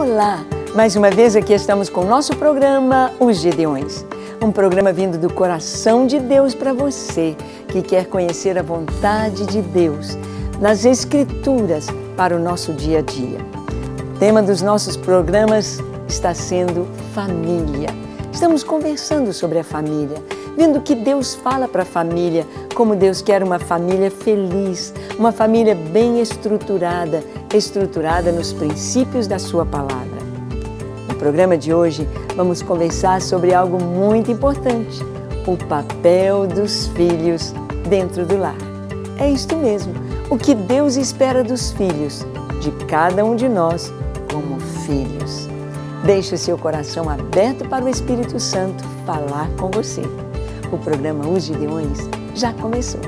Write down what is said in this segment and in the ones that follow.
Olá! Mais uma vez aqui estamos com o nosso programa Os Gideões. Um programa vindo do coração de Deus para você que quer conhecer a vontade de Deus nas Escrituras para o nosso dia a dia. O tema dos nossos programas está sendo família. Estamos conversando sobre a família, vendo o que Deus fala para a família, como Deus quer uma família feliz, uma família bem estruturada nos princípios da sua palavra. No programa de hoje, vamos conversar sobre algo muito importante, o papel dos filhos dentro do lar. É isto mesmo, o que Deus espera dos filhos, de cada um de nós como filhos. Deixe o seu coração aberto para o Espírito Santo falar com você. O programa Os Gideões já começou.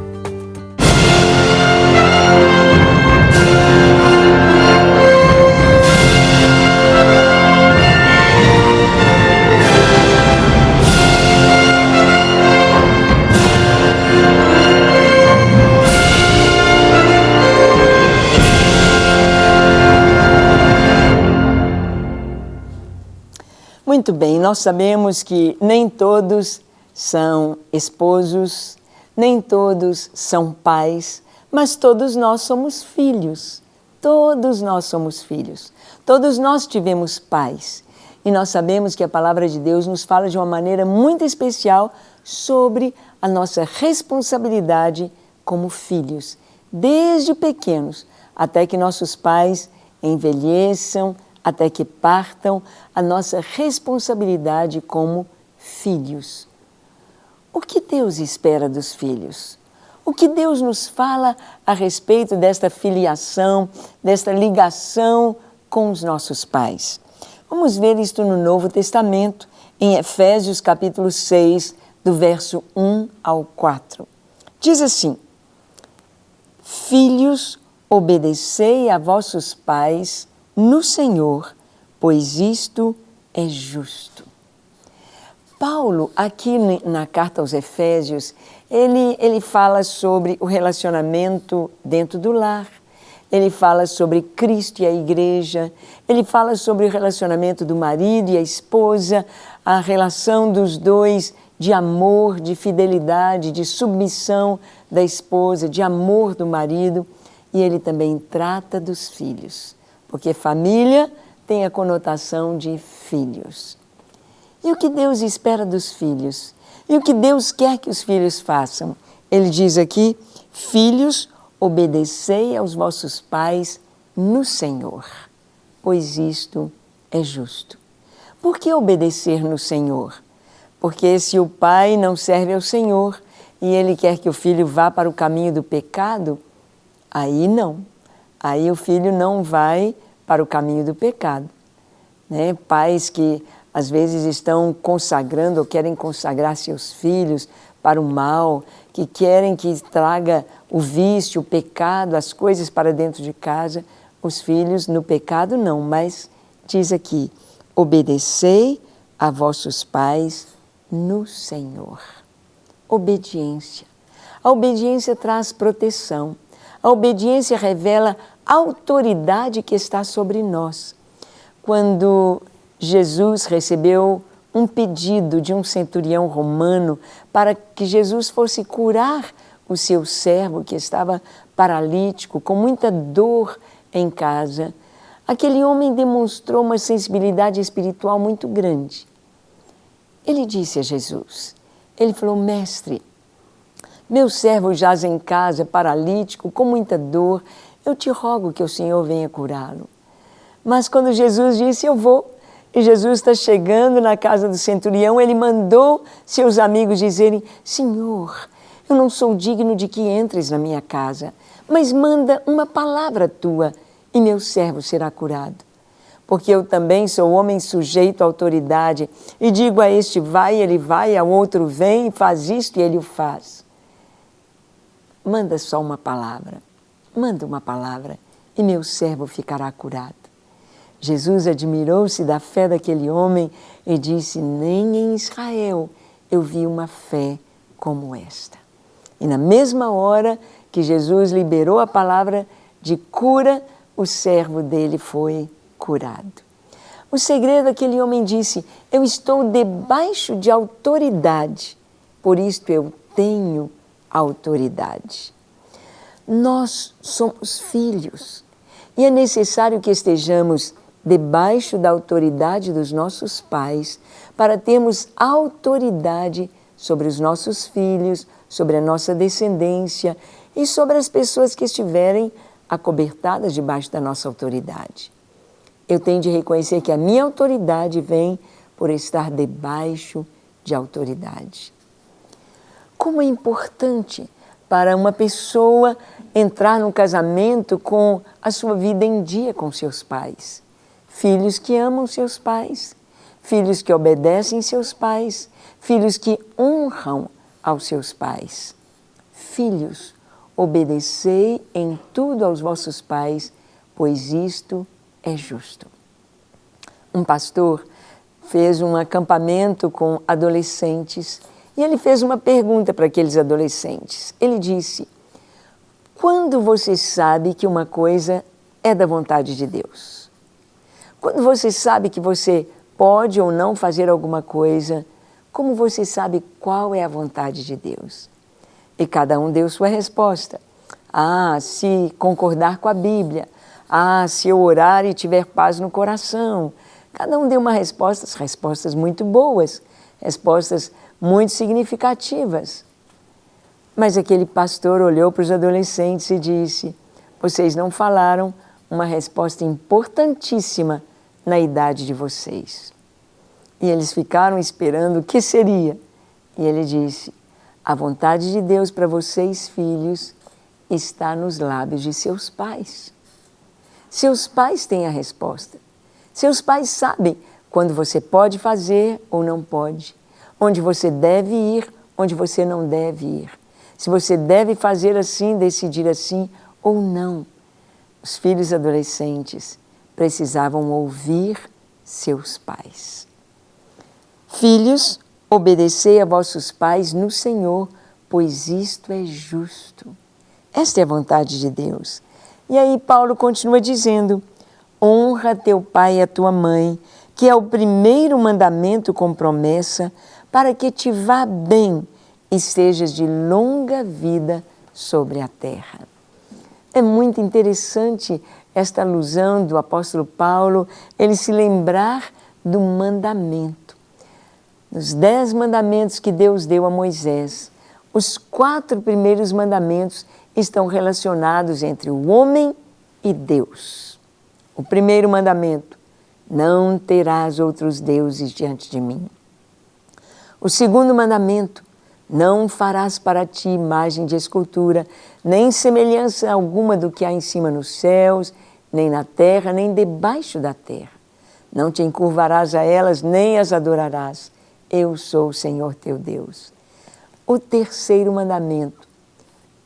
Muito bem, nós sabemos que nem todos são esposos, nem todos são pais, mas todos nós somos filhos. Todos nós somos filhos. Todos nós tivemos pais. E nós sabemos que a palavra de Deus nos fala de uma maneira muito especial sobre a nossa responsabilidade como filhos, desde pequenos, até que nossos pais envelheçam, até que partam, a nossa responsabilidade como filhos. O que Deus espera dos filhos? O que Deus nos fala a respeito desta filiação, desta ligação com os nossos pais? Vamos ver isto no Novo Testamento, em Efésios capítulo 6, do verso 1 ao 4. Diz assim: Filhos, obedecei a vossos pais no Senhor, pois isto é justo. Paulo, aqui na carta aos Efésios, ele fala sobre o relacionamento dentro do lar, ele fala sobre Cristo e a igreja, ele fala sobre o relacionamento do marido e a esposa, a relação dos dois de amor, de fidelidade, de submissão da esposa, de amor do marido, e ele também trata dos filhos. Porque família tem a conotação de filhos. E o que Deus espera dos filhos? E o que Deus quer que os filhos façam? Ele diz aqui: Filhos, obedecei aos vossos pais no Senhor, pois isto é justo. Por que obedecer no Senhor? Porque se o pai não serve ao Senhor e ele quer que o filho vá para o caminho do pecado, aí não. Aí o filho não vai para o caminho do pecado. Né? Pais que às vezes estão consagrando ou querem consagrar seus filhos para o mal, que querem que traga o vício, o pecado, as coisas para dentro de casa. Os filhos no pecado não, mas diz aqui: obedecei a vossos pais no Senhor. Obediência. A obediência traz proteção. A obediência revela a autoridade que está sobre nós. Quando Jesus recebeu um pedido de um centurião romano para que Jesus fosse curar o seu servo que estava paralítico, com muita dor em casa, aquele homem demonstrou uma sensibilidade espiritual muito grande. Ele disse a Jesus, ele falou: Mestre, meu servo jaz em casa, paralítico, com muita dor, eu te rogo que o Senhor venha curá-lo. Mas quando Jesus disse: eu vou, e Jesus está chegando na casa do centurião, ele mandou seus amigos dizerem: Senhor, eu não sou digno de que entres na minha casa, mas manda uma palavra tua e meu servo será curado. Porque eu também sou homem sujeito à autoridade e digo a este vai, ele vai, ao outro vem, faz isto e ele o faz. Manda só uma palavra, manda uma palavra e meu servo ficará curado. Jesus admirou-se da fé daquele homem e disse: nem em Israel eu vi uma fé como esta. E na mesma hora que Jesus liberou a palavra de cura, o servo dele foi curado. O segredo, aquele homem disse: eu estou debaixo de autoridade, por isto eu tenho autoridade. Nós somos filhos e é necessário que estejamos debaixo da autoridade dos nossos pais para termos autoridade sobre os nossos filhos, sobre a nossa descendência e sobre as pessoas que estiverem acobertadas debaixo da nossa autoridade. Eu tenho de reconhecer que a minha autoridade vem por estar debaixo de autoridade. Como é importante para uma pessoa entrar no casamento com a sua vida em dia com seus pais. Filhos que amam seus pais, filhos que obedecem seus pais, filhos que honram aos seus pais. Filhos, obedecei em tudo aos vossos pais, pois isto é justo. Um pastor fez um acampamento com adolescentes e ele fez uma pergunta para aqueles adolescentes. Ele disse: quando você sabe que uma coisa é da vontade de Deus? Quando você sabe que você pode ou não fazer alguma coisa, como você sabe qual é a vontade de Deus? E cada um deu sua resposta. Ah, se concordar com a Bíblia. Ah, se eu orar e tiver paz no coração. Cada um deu uma resposta, respostas muito boas, respostas muito significativas. Mas aquele pastor olhou para os adolescentes e disse: vocês não falaram uma resposta importantíssima na idade de vocês. E eles ficaram esperando o que seria. E ele disse: a vontade de Deus para vocês, filhos, está nos lábios de seus pais. Seus pais têm a resposta. Seus pais sabem quando você pode fazer ou não pode, onde você deve ir, onde você não deve ir, se você deve fazer assim, decidir assim ou não. Os filhos adolescentes precisavam ouvir seus pais. Filhos, obedecei a vossos pais no Senhor, pois isto é justo. Esta é a vontade de Deus. E aí Paulo continua dizendo: honra teu pai e a tua mãe, que é o primeiro mandamento com promessa, para que te vá bem e sejas de longa vida sobre a terra. É muito interessante esta alusão do apóstolo Paulo, ele se lembrar do mandamento. Nos 10 mandamentos que Deus deu a Moisés, os 4 primeiros mandamentos estão relacionados entre o homem e Deus. O primeiro mandamento: não terás outros deuses diante de mim. O segundo mandamento: não farás para ti imagem de escultura, nem semelhança alguma do que há em cima nos céus, nem na terra, nem debaixo da terra. Não te encurvarás a elas, nem as adorarás. Eu sou o Senhor teu Deus. O terceiro mandamento: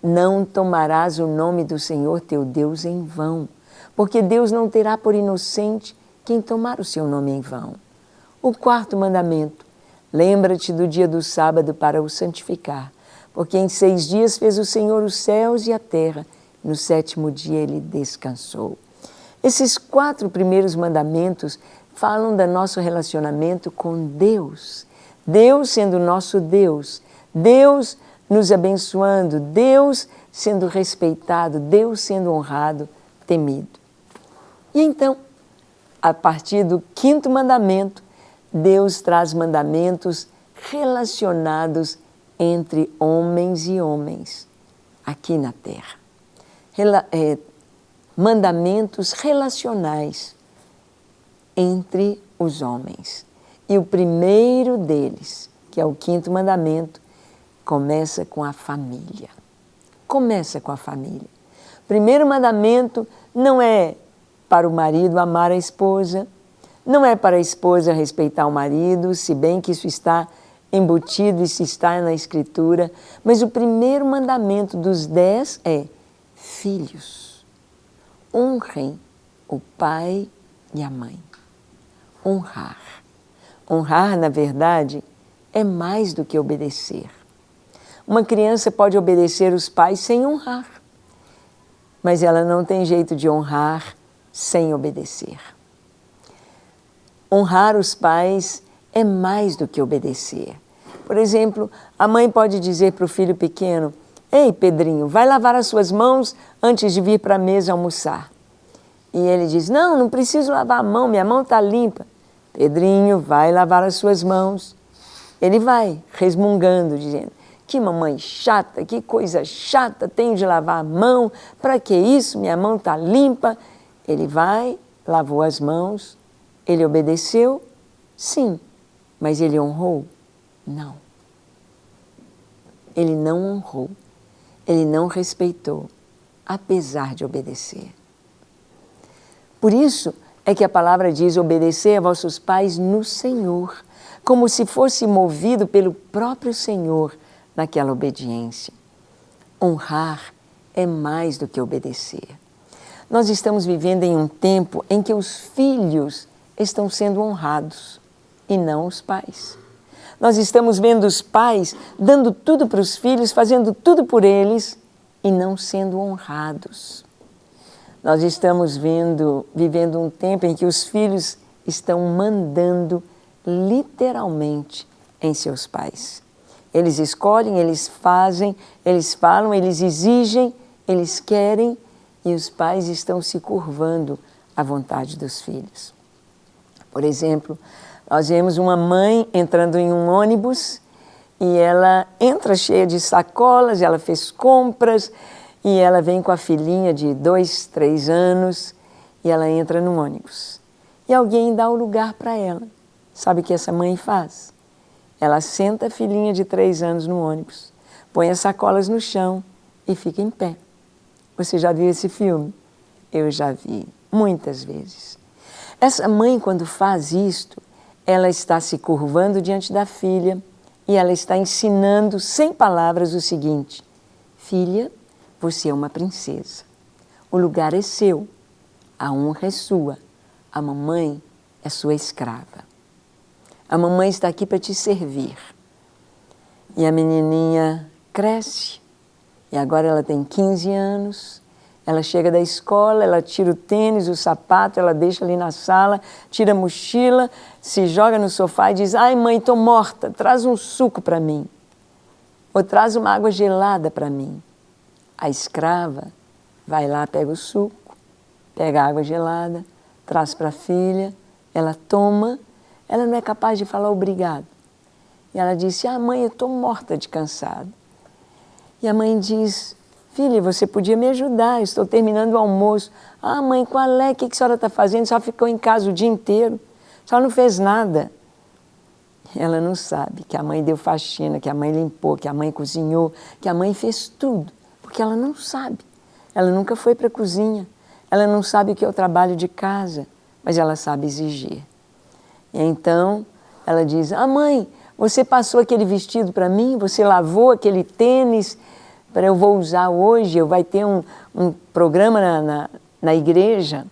não tomarás o nome do Senhor teu Deus em vão, porque Deus não terá por inocente quem tomar o seu nome em vão. O quarto mandamento: lembra-te do dia do sábado para o santificar, porque em 6 dias fez o Senhor os céus e a terra, no 7º dia ele descansou. Esses 4 primeiros mandamentos falam do nosso relacionamento com Deus. Deus sendo nosso Deus, Deus nos abençoando, Deus sendo respeitado, Deus sendo honrado, temido. E então, a partir do 5º mandamento, Deus traz mandamentos relacionados entre homens e homens, aqui na terra. Mandamentos relacionais entre os homens. E o primeiro deles, que é o 5º mandamento, começa com a família. Começa com a família. O primeiro mandamento não é para o marido amar a esposa, não é para a esposa respeitar o marido, se bem que isso está embutido e se está na Escritura, mas o primeiro mandamento dos 10 é: filhos, honrem o pai e a mãe. Honrar. Honrar, na verdade, é mais do que obedecer. Uma criança pode obedecer os pais sem honrar, mas ela não tem jeito de honrar sem obedecer. Honrar os pais é mais do que obedecer. Por exemplo, a mãe pode dizer para o filho pequeno: ei, Pedrinho, vai lavar as suas mãos antes de vir para a mesa almoçar. E ele diz: não preciso lavar a mão, minha mão está limpa. Pedrinho, vai lavar as suas mãos. Ele vai, resmungando, dizendo: que mamãe chata, que coisa chata, tenho de lavar a mão, para que isso, minha mão está limpa. Ele vai, lavou as mãos, ele obedeceu? Sim, mas ele honrou? Não. Ele não honrou, ele não respeitou, apesar de obedecer. Por isso é que a palavra diz: obedecer a vossos pais no Senhor, como se fosse movido pelo próprio Senhor naquela obediência. Honrar é mais do que obedecer. Nós estamos vivendo em um tempo em que os filhos estão sendo honrados e não os pais. Nós estamos vendo os pais dando tudo para os filhos, fazendo tudo por eles e não sendo honrados. Nós estamos vivendo um tempo em que os filhos estão mandando literalmente em seus pais. Eles escolhem, eles fazem, eles falam, eles exigem, eles querem, e os pais estão se curvando à vontade dos filhos. Por exemplo, nós vemos uma mãe entrando em um ônibus e ela entra cheia de sacolas, ela fez compras e ela vem com a filhinha de 2, 3 anos e ela entra no ônibus. E alguém dá o lugar para ela. Sabe o que essa mãe faz? Ela senta a filhinha de 3 anos no ônibus, põe as sacolas no chão e fica em pé. Você já viu esse filme? Eu já vi, muitas vezes. Essa mãe, quando faz isto, ela está se curvando diante da filha e ela está ensinando, sem palavras, o seguinte: filha, você é uma princesa. O lugar é seu, a honra é sua, a mamãe é sua escrava. A mamãe está aqui para te servir. E a menininha cresce, e agora ela tem 15 anos, ela chega da escola, ela tira o tênis, o sapato, ela deixa ali na sala, tira a mochila, se joga no sofá e diz: ai mãe, estou morta, traz um suco para mim. Ou traz uma água gelada para mim. A escrava vai lá, pega o suco, pega a água gelada, traz para a filha, ela toma. Ela não é capaz de falar obrigado. E ela disse: ah, mãe, eu estou morta de cansado. E a mãe diz: filha, você podia me ajudar, eu estou terminando o almoço. Ah, mãe, qual é? O que a senhora está fazendo? Só ficou em casa o dia inteiro. A senhora não fez nada. Ela não sabe que a mãe deu faxina, que a mãe limpou, que a mãe cozinhou, que a mãe fez tudo. Porque ela não sabe. Ela nunca foi para a cozinha. Ela não sabe o que é o trabalho de casa, mas ela sabe exigir. E então ela diz: ah, mãe, você passou aquele vestido para mim? Você lavou aquele tênis para eu vou usar hoje? Vai ter um programa na igreja.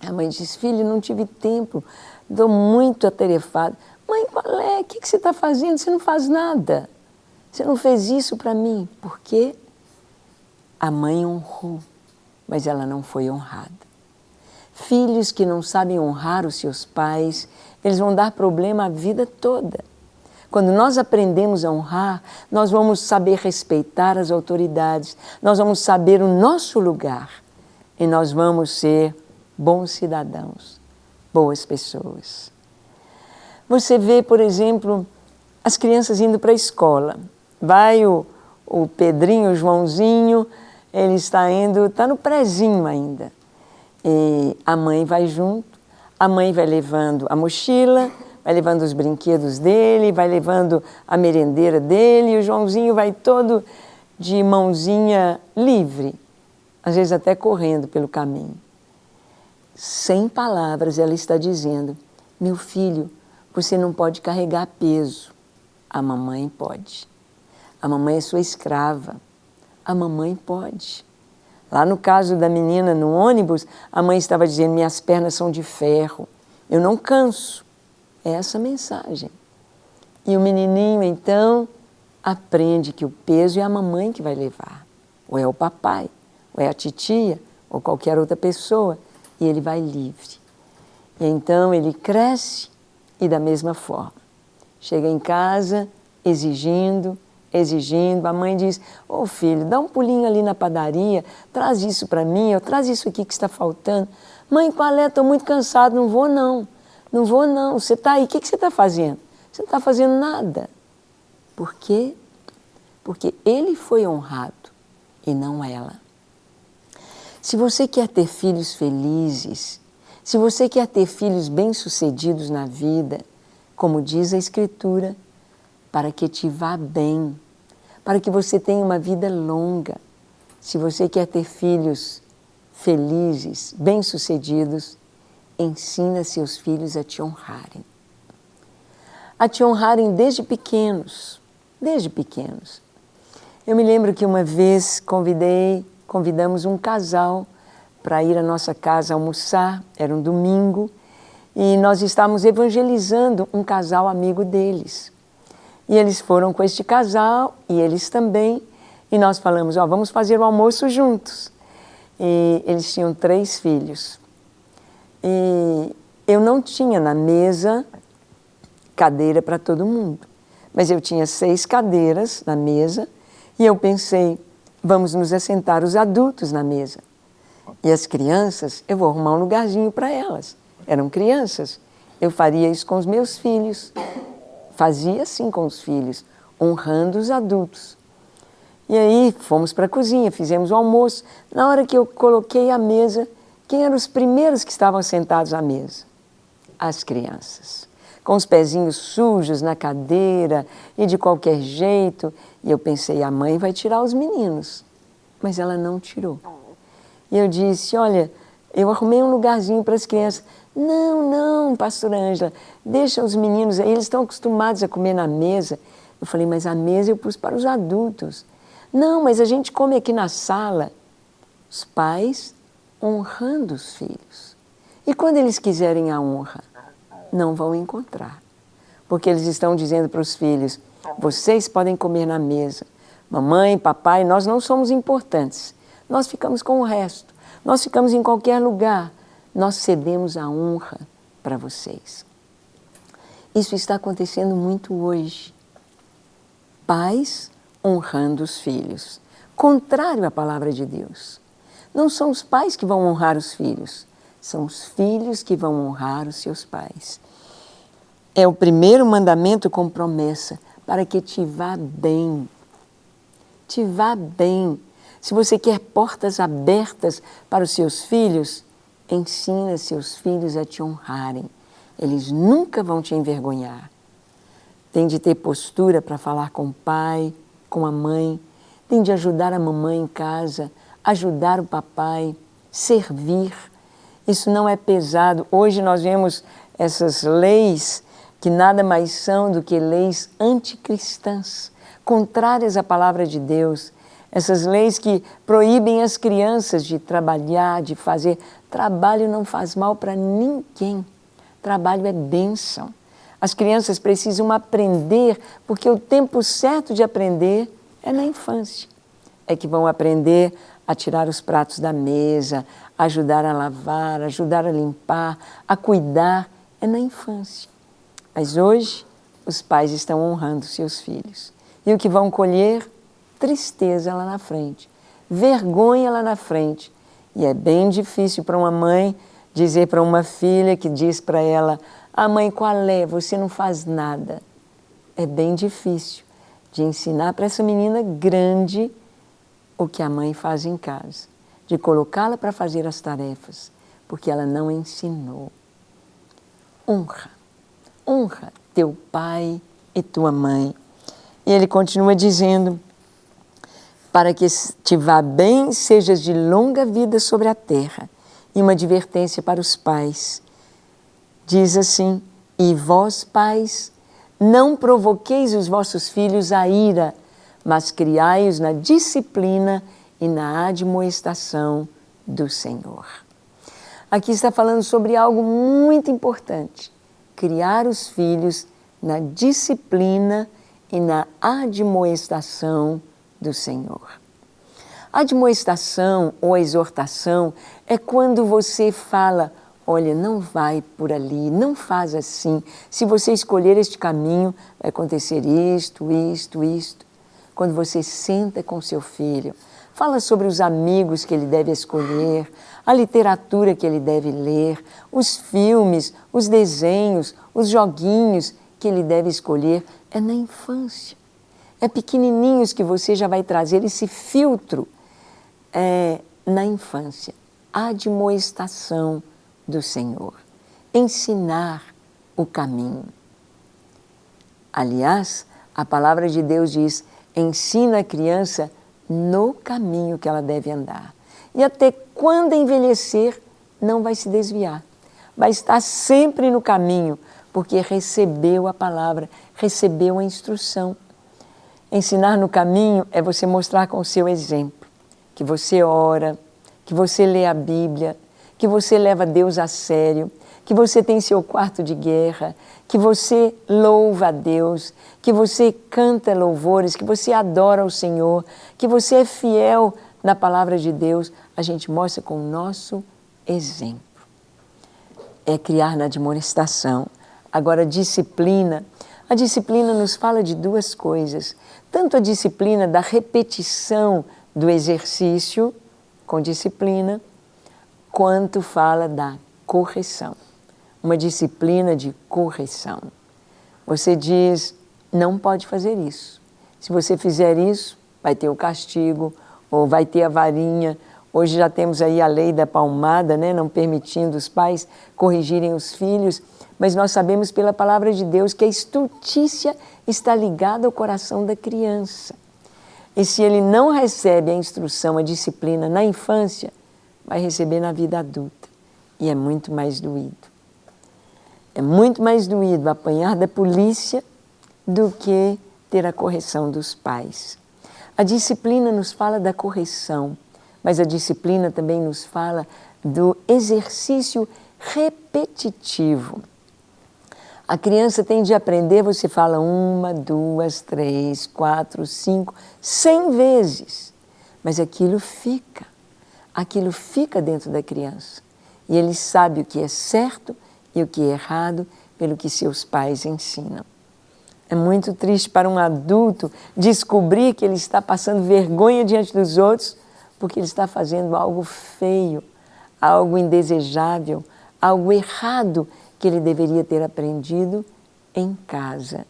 A mãe diz: filho, não tive tempo, estou muito atarefada. Mãe, qual é? O que você está fazendo? Você não faz nada. Você não fez isso para mim. Por quê? A mãe honrou, mas ela não foi honrada. Filhos que não sabem honrar os seus pais, eles vão dar problema a vida toda. Quando nós aprendemos a honrar, nós vamos saber respeitar as autoridades, nós vamos saber o nosso lugar e nós vamos ser bons cidadãos, boas pessoas. Você vê, por exemplo, as crianças indo para a escola. Vai o Pedrinho, o Joãozinho, ele está no prezinho ainda. E a mãe vai junto, a mãe vai levando a mochila, vai levando os brinquedos dele, vai levando a merendeira dele, e o Joãozinho vai todo de mãozinha livre, às vezes até correndo pelo caminho. Sem palavras, ela está dizendo: meu filho, você não pode carregar peso. A mamãe pode. A mamãe é sua escrava. A mamãe pode. Lá no caso da menina no ônibus, a mãe estava dizendo: minhas pernas são de ferro, eu não canso. É essa a mensagem. E o menininho, então, aprende que o peso é a mamãe que vai levar. Ou é o papai, ou é a titia, ou qualquer outra pessoa. E ele vai livre. E então ele cresce e da mesma forma. Chega em casa exigindo, a mãe diz, ô filho, dá um pulinho ali na padaria, traz isso para mim, ou traz isso aqui que está faltando. Mãe, qual é? Estou muito cansado, não vou não, você está aí, o que você está fazendo? Você não está fazendo nada. Por quê? Porque ele foi honrado e não ela. Se você quer ter filhos felizes, se você quer ter filhos bem-sucedidos na vida, como diz a Escritura, para que te vá bem, para que você tenha uma vida longa. Se você quer ter filhos felizes, bem-sucedidos, ensina seus filhos a te honrarem. A te honrarem desde pequenos, desde pequenos. Eu me lembro que uma vez convidamos um casal para ir à nossa casa almoçar, era um domingo, e nós estávamos evangelizando um casal amigo deles. E eles foram com este casal, e eles também, e nós falamos, vamos fazer o almoço juntos. E eles tinham 3 filhos. E eu não tinha na mesa cadeira para todo mundo, mas eu tinha 6 cadeiras na mesa, e eu pensei, vamos nos assentar os adultos na mesa. E as crianças, eu vou arrumar um lugarzinho para elas. Eram crianças, eu faria isso com os meus filhos. Fazia assim com os filhos, honrando os adultos. E aí fomos para a cozinha, fizemos o almoço. Na hora que eu coloquei a mesa, quem eram os primeiros que estavam sentados à mesa? As crianças. Com os pezinhos sujos na cadeira e de qualquer jeito. E eu pensei, a mãe vai tirar os meninos. Mas ela não tirou. E eu disse, olha, eu arrumei um lugarzinho para as crianças. Não, pastora Ângela, deixa os meninos aí, eles estão acostumados a comer na mesa. Eu falei, mas a mesa eu pus para os adultos. Não, mas a gente come aqui na sala. Os pais honrando os filhos. E quando eles quiserem a honra, não vão encontrar. Porque eles estão dizendo para os filhos, vocês podem comer na mesa. Mamãe, papai, nós não somos importantes. Nós ficamos com o resto. Nós ficamos em qualquer lugar. Nós cedemos a honra para vocês. Isso está acontecendo muito hoje. Pais honrando os filhos. Contrário à palavra de Deus. Não são os pais que vão honrar os filhos. São os filhos que vão honrar os seus pais. É o primeiro mandamento com promessa, para que te vá bem. Te vá bem. Se você quer portas abertas para os seus filhos, ensina seus filhos a te honrarem. Eles nunca vão te envergonhar. Tem de ter postura para falar com o pai, com a mãe. Tem de ajudar a mamãe em casa, ajudar o papai, servir. Isso não é pesado. Hoje nós vemos essas leis que nada mais são do que leis anticristãs, contrárias à palavra de Deus. Essas leis que proíbem as crianças de trabalhar, de fazer. Trabalho não faz mal para ninguém. Trabalho é bênção. As crianças precisam aprender, porque o tempo certo de aprender é na infância. É que vão aprender a tirar os pratos da mesa, ajudar a lavar, ajudar a limpar, a cuidar. É na infância. Mas hoje, os pais estão honrando seus filhos. E o que vão colher? Tristeza lá na frente, vergonha lá na frente. E é bem difícil para uma mãe dizer para uma filha que diz para ela, mãe, qual é? Você não faz nada. É bem difícil de ensinar para essa menina grande o que a mãe faz em casa, de colocá-la para fazer as tarefas, porque ela não ensinou. Honra teu pai e tua mãe. E ele continua dizendo, para que te vá bem, sejas de longa vida sobre a terra. E uma advertência para os pais. Diz assim, e vós, pais, não provoqueis os vossos filhos a ira, mas criai-os na disciplina e na admoestação do Senhor. Aqui está falando sobre algo muito importante. Criar os filhos na disciplina e na admoestação do Senhor. A admoestação ou a exortação é quando você fala, olha, não vai por ali, não faz assim. Se você escolher este caminho, vai acontecer isto, isto, isto. Quando você senta com seu filho, fala sobre os amigos que ele deve escolher, a literatura que ele deve ler, os filmes, os desenhos, os joguinhos que ele deve escolher. É na infância. É pequenininhos que você já vai trazer esse filtro na infância. Admoestação do Senhor. Ensinar o caminho. Aliás, a palavra de Deus diz, ensina a criança no caminho que ela deve andar. E até quando envelhecer, não vai se desviar. Vai estar sempre no caminho, porque recebeu a palavra, recebeu a instrução. Ensinar no caminho é você mostrar com o seu exemplo, que você ora, que você lê a Bíblia, que você leva Deus a sério, que você tem seu quarto de guerra, que você louva a Deus, que você canta louvores, que você adora o Senhor, que você é fiel na palavra de Deus. A gente mostra com o nosso exemplo. É criar na admoestação. Agora, disciplina. A disciplina nos fala de duas coisas. Tanto a disciplina da repetição do exercício, com disciplina, quanto fala da correção. Uma disciplina de correção. Você diz, não pode fazer isso. Se você fizer isso, vai ter o castigo, ou vai ter a varinha. Hoje já temos aí a lei da palmada, né? Não permitindo os pais corrigirem os filhos, mas nós sabemos pela palavra de Deus que a estultícia está ligada ao coração da criança. E se ele não recebe a instrução, a disciplina na infância, vai receber na vida adulta. E é muito mais doído. É muito mais doído apanhar da polícia do que ter a correção dos pais. A disciplina nos fala da correção, mas a disciplina também nos fala do exercício repetitivo. A criança tem de aprender, você fala 1, 2, 3, 4, 5, 100 vezes, mas aquilo fica dentro da criança. E ele sabe o que é certo e o que é errado pelo que seus pais ensinam. É muito triste para um adulto descobrir que ele está passando vergonha diante dos outros porque ele está fazendo algo feio, algo indesejável, algo errado que ele deveria ter aprendido em casa,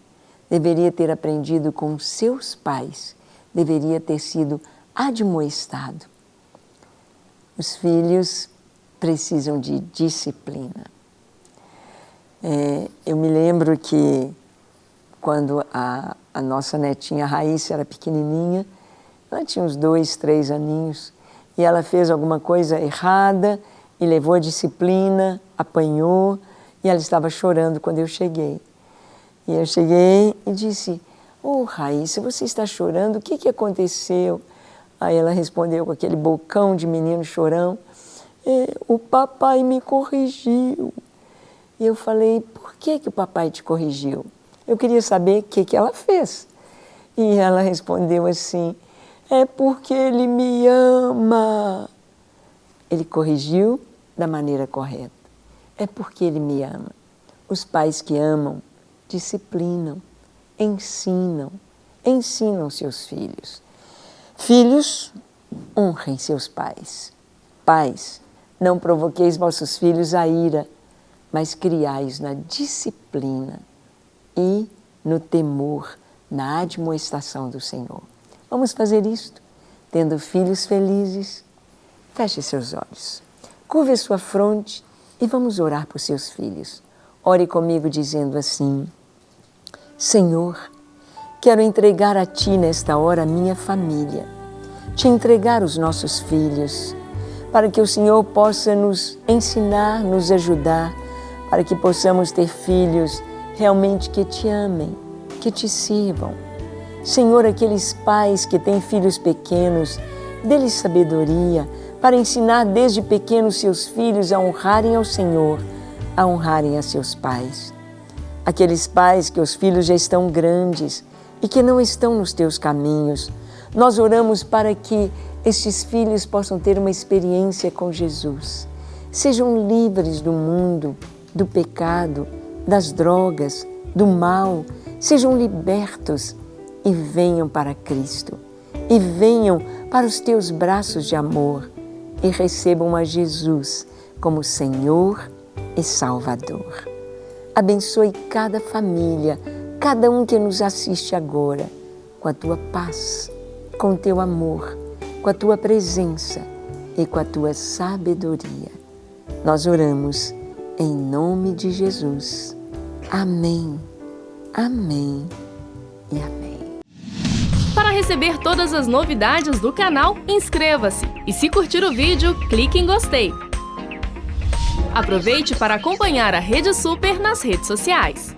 deveria ter aprendido com seus pais, deveria ter sido admoestado. Os filhos precisam de disciplina. Eu me lembro que quando a nossa netinha Raíssa era pequenininha, ela tinha uns 2, 3 aninhos, e ela fez alguma coisa errada e levou a disciplina, apanhou, e ela estava chorando quando eu cheguei. E eu cheguei e disse, Raíssa, você está chorando? O que aconteceu? Aí ela respondeu com aquele bocão de menino chorão, o papai me corrigiu. E eu falei, por que o papai te corrigiu? Eu queria saber o que ela fez. E ela respondeu assim, é porque ele me ama. Ele corrigiu da maneira correta. É porque ele me ama. Os pais que amam, disciplinam, ensinam seus filhos. Filhos, honrem seus pais. Pais, não provoqueis vossos filhos a ira, mas criai-os na disciplina e no temor, na admoestação do Senhor. Vamos fazer isto, tendo filhos felizes. Feche seus olhos, curve a sua fronte e vamos orar por seus filhos. Ore comigo dizendo assim, Senhor, quero entregar a Ti nesta hora a minha família, Te entregar os nossos filhos, para que o Senhor possa nos ensinar, nos ajudar, para que possamos ter filhos realmente que Te amem, que Te sirvam. Senhor, aqueles pais que têm filhos pequenos, dê-lhes sabedoria para ensinar desde pequenos seus filhos a honrarem ao Senhor, a honrarem a seus pais. Aqueles pais que os filhos já estão grandes e que não estão nos Teus caminhos, nós oramos para que estes filhos possam ter uma experiência com Jesus, sejam livres do mundo, do pecado, das drogas, do mal, sejam libertos e venham para Cristo. E venham para os teus braços de amor e recebam a Jesus como Senhor e Salvador. Abençoe cada família, cada um que nos assiste agora, com a tua paz, com o teu amor, com a tua presença e com a tua sabedoria. Nós oramos em nome de Jesus. Amém, amém e amém. Para receber todas as novidades do canal, inscreva-se e se curtir o vídeo, clique em gostei. Aproveite para acompanhar a Rede Super nas redes sociais.